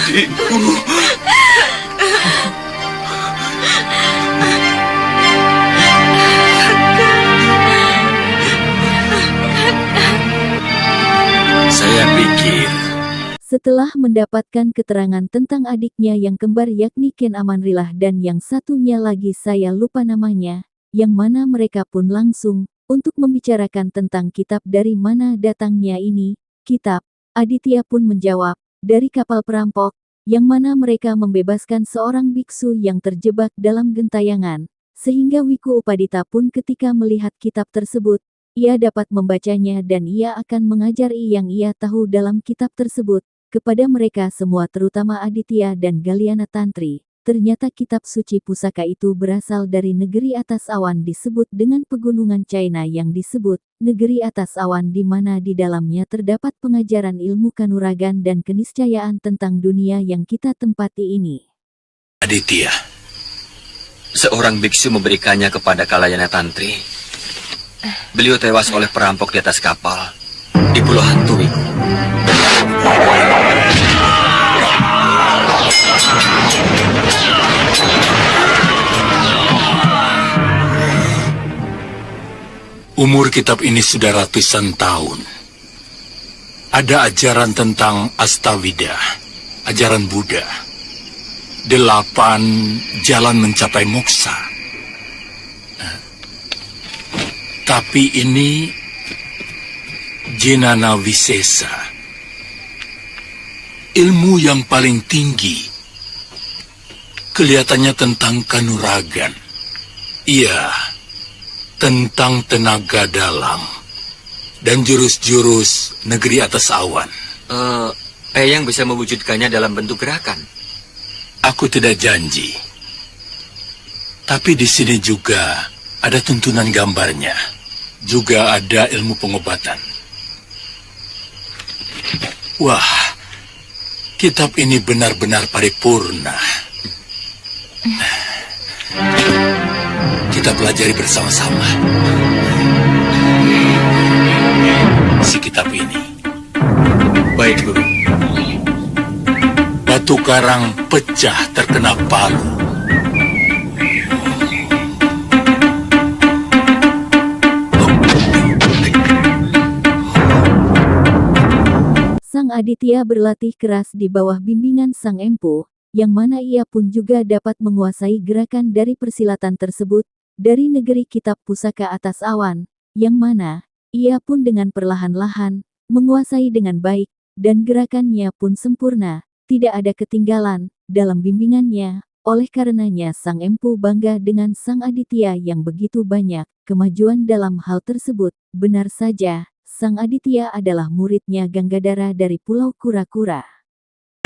adikku. Saya pikir setelah mendapatkan keterangan tentang adiknya yang kembar yakni Ken Amanrillah dan yang satunya lagi saya lupa namanya, yang mana mereka pun langsung untuk membicarakan tentang kitab dari mana datangnya ini, kitab. Aditya pun menjawab, dari kapal perampok, yang mana mereka membebaskan seorang biksu yang terjebak dalam gentayangan, sehingga Wiku Upadita pun ketika melihat kitab tersebut, ia dapat membacanya dan ia akan mengajar yang ia tahu dalam kitab tersebut, kepada mereka semua terutama Aditya dan Galyana Tantri. Ternyata kitab suci pusaka itu berasal dari negeri atas awan disebut dengan pegunungan China yang disebut negeri atas awan di mana di dalamnya terdapat pengajaran ilmu kanuragan dan keniscayaan tentang dunia yang kita tempati ini. Aditya, seorang biksu memberikannya kepada Galyana Tantri. Beliau tewas oleh perampok di atas kapal di Pulau Hantu, Wiku. Umur kitab ini sudah ratusan tahun. Ada ajaran tentang Astawida, ajaran Buddha. 8 jalan mencapai moksa. Tapi ini Jenana Wisesa. Ilmu yang paling tinggi. Kelihatannya tentang kanuragan. Iya, tentang tenaga dalam dan jurus-jurus negeri atas awan. Eyang bisa mewujudkannya dalam bentuk gerakan. Aku tidak janji. Tapi di sini juga ada tuntunan gambarnya. Juga ada ilmu pengobatan. Wah, kitab ini benar-benar paripurna. Kita pelajari bersama-sama. Si kitab ini. Baik, Guru. Batu karang pecah terkena palu. Sang Aditya berlatih keras di bawah bimbingan Sang Empu, yang mana ia pun juga dapat menguasai gerakan dari persilatan tersebut, dari negeri kitab pusaka atas awan, yang mana ia pun dengan perlahan-lahan menguasai dengan baik, dan gerakannya pun sempurna, tidak ada ketinggalan dalam bimbingannya. Oleh karenanya Sang Empu bangga dengan Sang Aditya yang begitu banyak kemajuan dalam hal tersebut. Benar saja, Sang Aditya adalah muridnya Ganggadara dari Pulau Kura-Kura.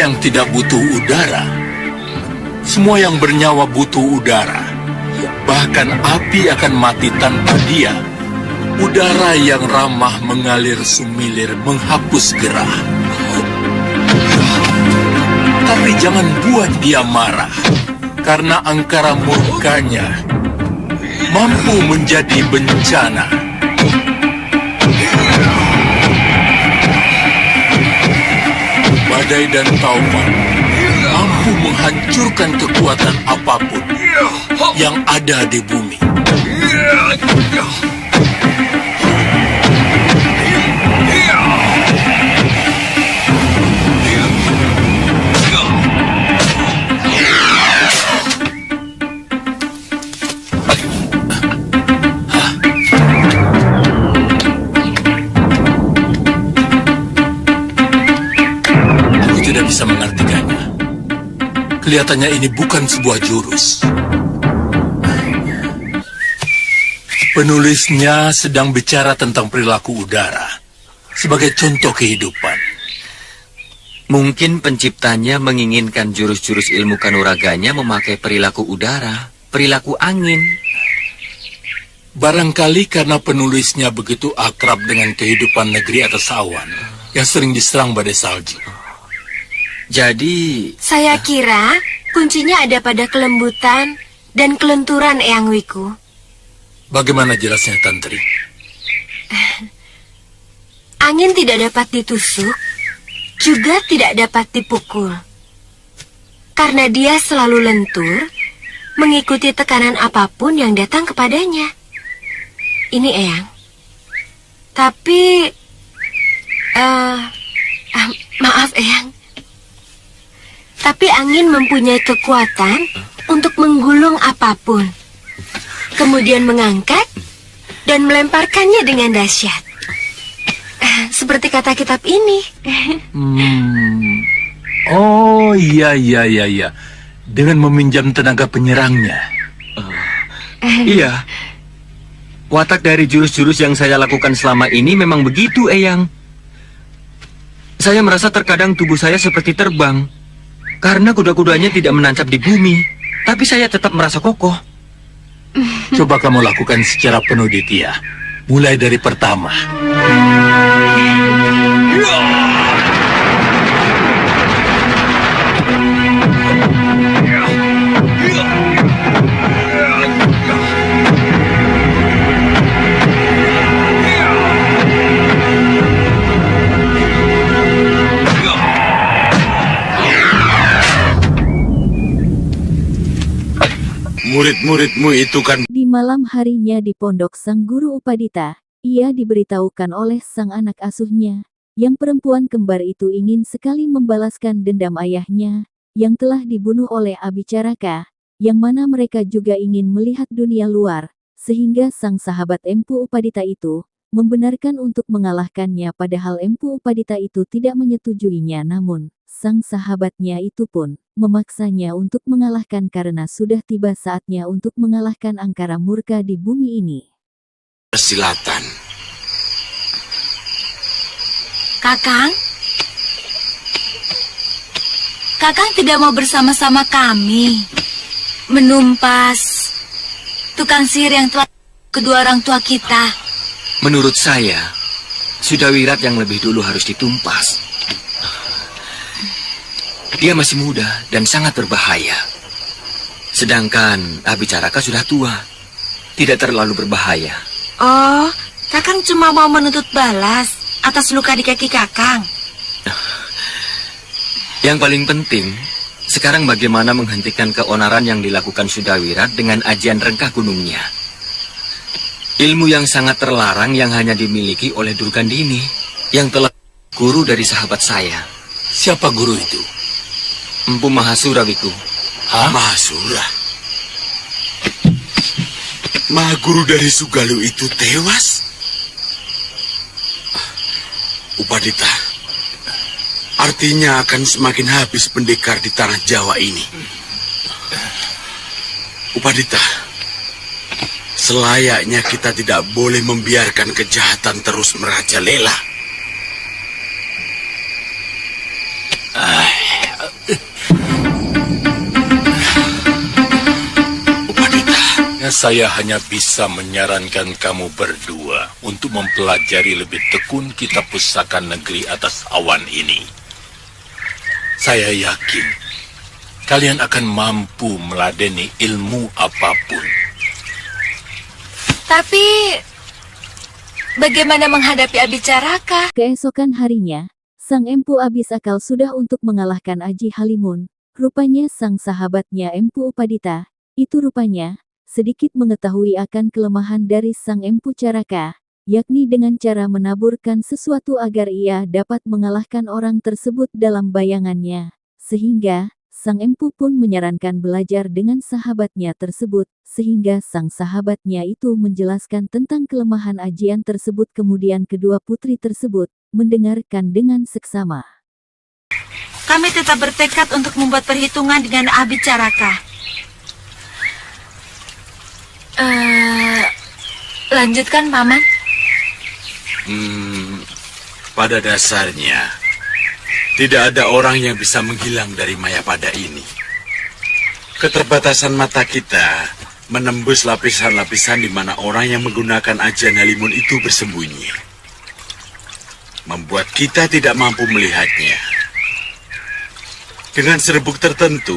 Yang tidak butuh udara, semua yang bernyawa butuh udara. Bahkan api akan mati tanpa dia. Udara yang ramah mengalir sumilir menghapus gerah. Tapi jangan buat dia marah, karena angkara murkanya mampu menjadi bencana. Badai dan taufan mampu menghancurkan kekuatan apapun yang ada di bumi. Aku tidak bisa mengartikannya. Kelihatannya ini bukan sebuah jurus. Penulisnya sedang bicara tentang perilaku udara sebagai contoh kehidupan. Mungkin penciptanya menginginkan jurus-jurus ilmu kanuraganya memakai perilaku udara, perilaku angin. Barangkali karena penulisnya begitu akrab dengan kehidupan negeri atas awan yang sering diserang badai salju. Jadi... Saya kira kuncinya ada pada kelembutan dan kelenturan Eyang Wiku. Bagaimana jelasnya, Tantri? Angin tidak dapat ditusuk, juga tidak dapat dipukul. karena dia selalu lentur mengikuti tekanan apapun yang datang kepadanya. Ini Eyang. Tapi, maaf Eyang. Tapi angin mempunyai kekuatan untuk menggulung apapun, kemudian mengangkat dan melemparkannya dengan dahsyat. Seperti kata kitab ini. Oh, iya. Dengan meminjam tenaga penyerangnya. Iya. Watak dari jurus-jurus yang saya lakukan selama ini memang begitu, Eyang. Saya merasa terkadang tubuh saya seperti terbang. Karena kuda-kudanya tidak menancap di bumi. Tapi saya tetap merasa kokoh. Coba kamu lakukan secara penuh, Ditya. Mulai dari pertama. Murid-muridmu itu kan... Di malam harinya di pondok sang guru Upadita, ia diberitahukan oleh sang anak asuhnya, yang perempuan kembar itu ingin sekali membalaskan dendam ayahnya, yang telah dibunuh oleh Abicaraka, yang mana mereka juga ingin melihat dunia luar, sehingga sang sahabat Empu Upadita itu, membenarkan untuk mengalahkannya padahal Empu Upadita itu tidak menyetujuinya namun, sang sahabatnya itu pun, memaksanya untuk mengalahkan karena sudah tiba saatnya untuk mengalahkan angkara murka di bumi ini. Persilatan. Kakang tidak mau bersama-sama kami menumpas tukang sihir yang telah kedua orang tua kita. Menurut saya, Sudawirat yang lebih dulu harus ditumpas. Dia masih muda dan sangat berbahaya. Sedangkan Abicaraka sudah tua, tidak terlalu berbahaya. Oh, Kakang cuma mau menuntut balas atas luka di kaki Kakang. Yang paling penting, sekarang bagaimana menghentikan keonaran yang dilakukan Sudawirat dengan ajian rengkah gunungnya. Ilmu yang sangat terlarang yang hanya dimiliki oleh Durgandini, yang telah guru dari sahabat saya. Siapa guru itu? Empu Mahasura, Wiku. Hah? Mahasura? Mahaguru dari Sugalu itu tewas? Upadita, artinya akan semakin habis pendekar di tanah Jawa ini. Upadita, selayaknya kita tidak boleh membiarkan kejahatan terus merajalela. Saya hanya bisa menyarankan kamu berdua untuk mempelajari lebih tekun kitab pusaka negeri atas awan ini. Saya yakin kalian akan mampu meladeni ilmu apapun. Tapi bagaimana menghadapi Abicaraka? Keesokan harinya, sang Empu Abis Akal sudah untuk mengalahkan Aji Halimun. Rupanya sang sahabatnya Empu Upadita, itu rupanya sedikit mengetahui akan kelemahan dari sang Empu Caraka, yakni dengan cara menaburkan sesuatu agar ia dapat mengalahkan orang tersebut dalam bayangannya. Sehingga, sang Empu pun menyarankan belajar dengan sahabatnya tersebut, sehingga sang sahabatnya itu menjelaskan tentang kelemahan ajian tersebut. Kemudian kedua putri tersebut mendengarkan dengan seksama. Kami tetap bertekad untuk membuat perhitungan dengan Abicaraka. Lanjutkan, Paman. Pada dasarnya, tidak ada orang yang bisa menghilang dari Mayapada ini. Keterbatasan mata kita menembus lapisan-lapisan di mana orang yang menggunakan ajian Halimun itu bersembunyi. Membuat kita tidak mampu melihatnya. Dengan serbuk tertentu,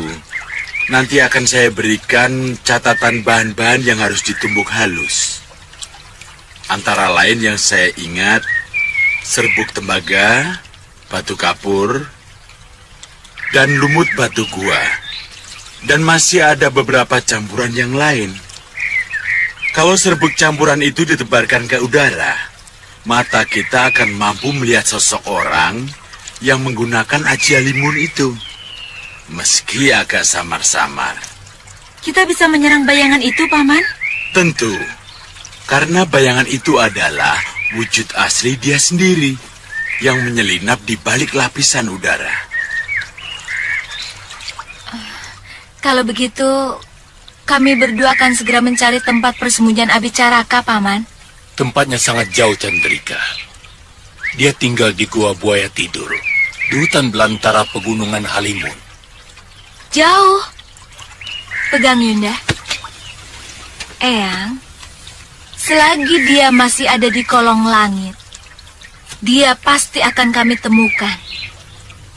nanti akan saya berikan catatan bahan-bahan yang harus ditumbuk halus. Antara lain yang saya ingat, serbuk tembaga, batu kapur, dan lumut batu gua. Dan masih ada beberapa campuran yang lain. Kalau serbuk campuran itu ditebarkan ke udara, mata kita akan mampu melihat seseorang yang menggunakan aji alimun itu. Meski agak samar-samar. Kita bisa menyerang bayangan itu, Paman? Tentu, karena bayangan itu adalah wujud asli dia sendiri yang menyelinap di balik lapisan udara. Kalau begitu, kami berdua akan segera mencari tempat persembunyian Abicaraka, Paman. Tempatnya sangat jauh, Chandrika. Dia tinggal di Gua Buaya Tidur, di hutan belantara pegunungan Halimun. Jauh. Pegang Yunda. Eyang, selagi dia masih ada di kolong langit, dia pasti akan kami temukan.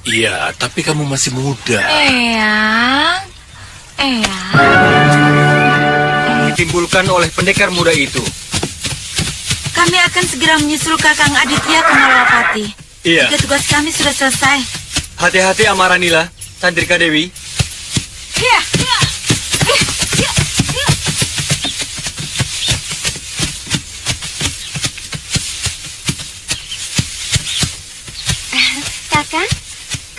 Iya, tapi kamu masih muda. Eyang. Ditimbulkan oleh pendekar muda itu. Kami akan segera menyusul Kakang Aditya ke Malawapati. Iya. Jika tugas kami sudah selesai. Hati-hati Amaranila, Chandrika Dewi. Iya. Kakang,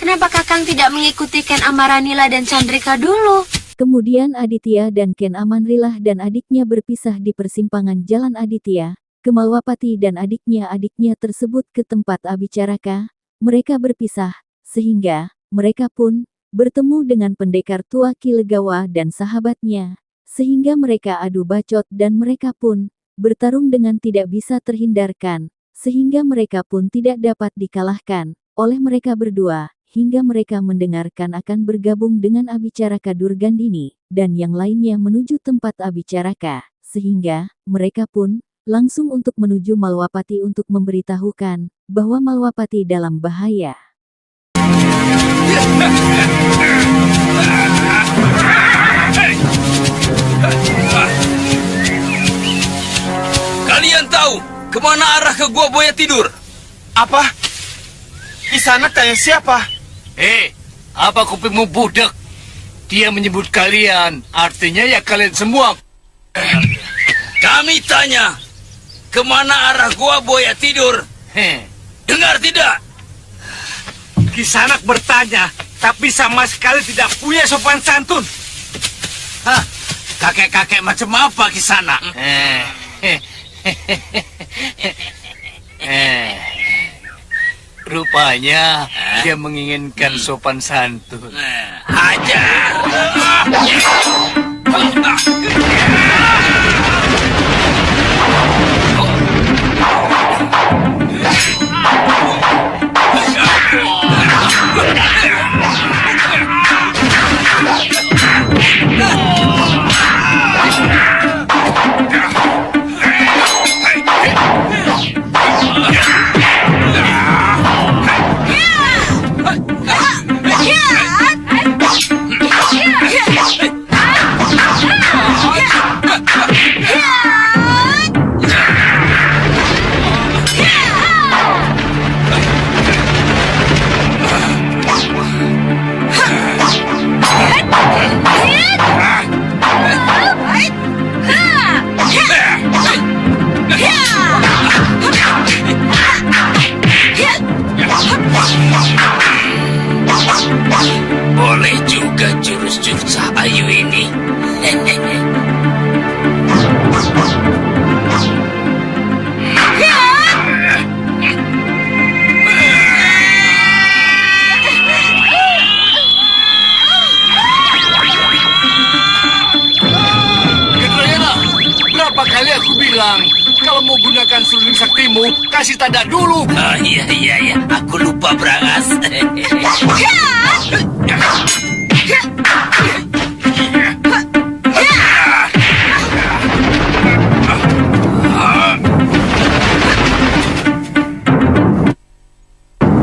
kenapa Kakang tidak mengikuti Ken Amaranila dan Chandrika dulu? Kemudian Aditya dan Ken Amanrilah dan adiknya berpisah di persimpangan Jalan Aditya, Kemalwapati dan adiknya tersebut ke tempat Abicaraka. Mereka berpisah, sehingga mereka pun bertemu dengan pendekar tua Ki Legawa dan sahabatnya. Sehingga mereka adu bacot dan mereka pun bertarung dengan tidak bisa terhindarkan. Sehingga mereka pun tidak dapat dikalahkan oleh mereka berdua. Hingga mereka mendengarkan akan bergabung dengan Abicaraka Durgandini, dan yang lainnya menuju tempat Abicaraka, sehingga mereka pun langsung untuk menuju Malwapati untuk memberitahukan bahwa Malwapati dalam bahaya. Kalian tahu kemana arah ke Gua Buaya Tidur? Apa? Di sana tanya siapa? Apa kupingmu budak? Dia menyebut kalian, artinya ya kalian semua. Kami tanya, kemana arah Gua Buaya Tidur? Dengar tidak? Kisanak bertanya, tapi sama sekali tidak punya sopan santun. Hah? Kakek-kakek macam apa Kisanak? Rupanya dia menginginkan sopan santun. Hajar! Boleh juga jurus-jurus Ayu ini. Kedrayana, berapa kali aku bilang, kalau mau gunakan seruling saktimu, kasih tanda dulu. Oh iya, aku lupa Brangas.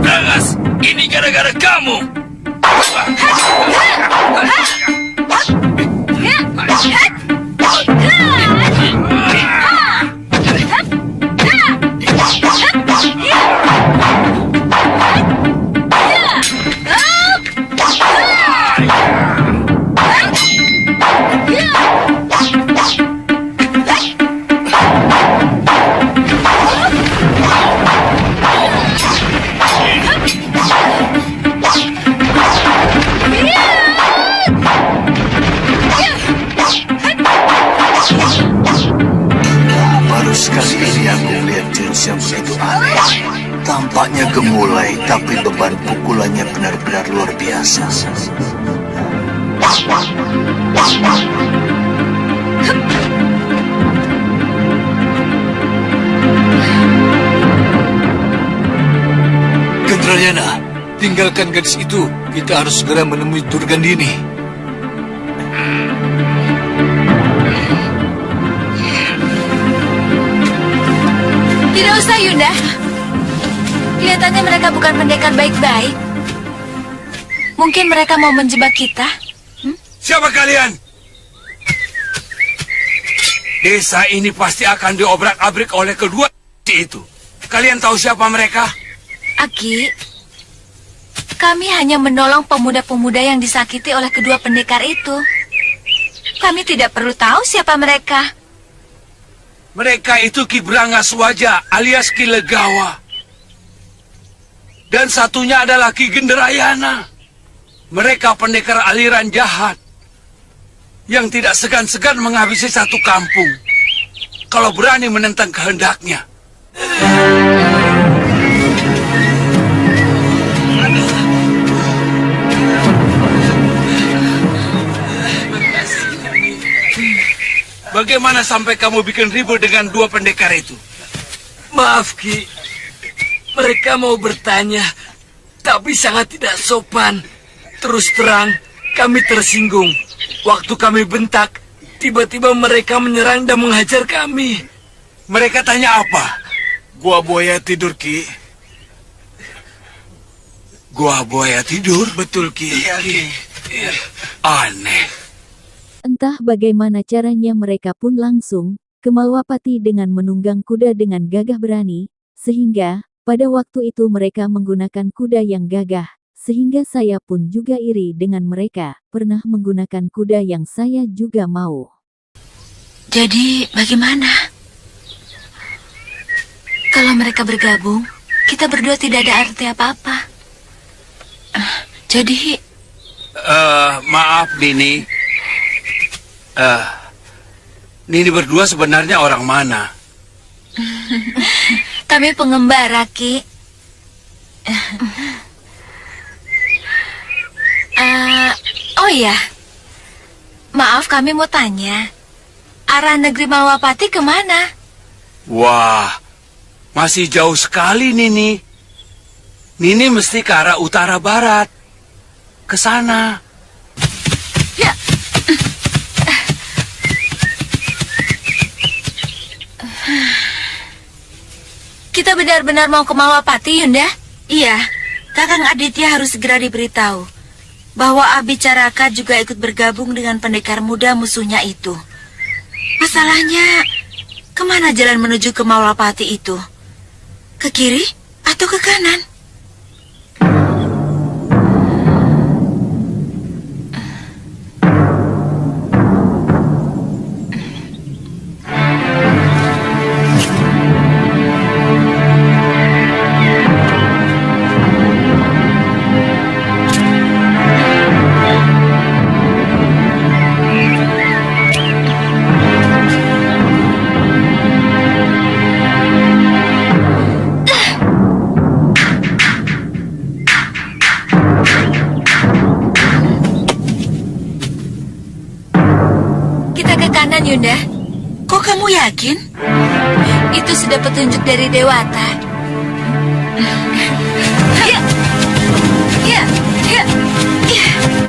Brangas, ini gara-gara kamu. tapi beban pukulannya benar-benar luar biasa. Gendrayana, tinggalkan gadis itu. Kita harus segera menemui Durgandini. Tidak usah, Yunda. Kelihatannya mereka bukan pendekar baik-baik. Mungkin mereka mau menjebak kita. Siapa kalian? Desa ini pasti akan diobrak-abrik oleh kedua itu. Kalian tahu siapa mereka? Aki, kami hanya menolong pemuda-pemuda yang disakiti oleh kedua pendekar itu. Kami tidak perlu tahu siapa mereka. Mereka itu Ki Brangaswaja alias Ki Legawa. Dan satunya adalah Ki Gendrayana. Mereka pendekar aliran jahat yang tidak segan-segan menghabisi satu kampung kalau berani menentang kehendaknya. Bagaimana sampai kamu bikin ribut dengan dua pendekar itu? Maaf, Ki. Mereka mau bertanya, tapi sangat tidak sopan. Terus terang, kami tersinggung. Waktu kami bentak, tiba-tiba mereka menyerang dan menghajar kami. Mereka tanya apa? Gua buaya tidur, Ki. Gua buaya tidur? Betul, Ki. Iya, Ki. Aneh. Entah bagaimana caranya mereka pun langsung ke Malwapati dengan menunggang kuda dengan gagah berani, sehingga pada waktu itu mereka menggunakan kuda yang gagah, sehingga saya pun juga iri dengan mereka, pernah menggunakan kuda yang saya juga mau. Jadi, bagaimana? Kalau mereka bergabung, kita berdua tidak ada arti apa-apa. Jadi... Maaf, Nini. Nini berdua sebenarnya orang mana? Kami pengembara, Ki. Oh iya, maaf kami mau tanya, arah negeri Malwapati kemana? Wah, masih jauh sekali, Nini. Nini mesti ke arah utara barat. Ke sana. Ya. Kita benar-benar mau ke Malwapati, Yunda? Iya, Kakang Aditya harus segera diberitahu bahwa Abicaraka juga ikut bergabung dengan pendekar muda musuhnya itu. Masalahnya, kemana jalan menuju ke Malwapati itu? Ke kiri atau ke kanan? Yunda, kok kamu yakin? Itu sudah petunjuk dari Dewata. Ya, ya.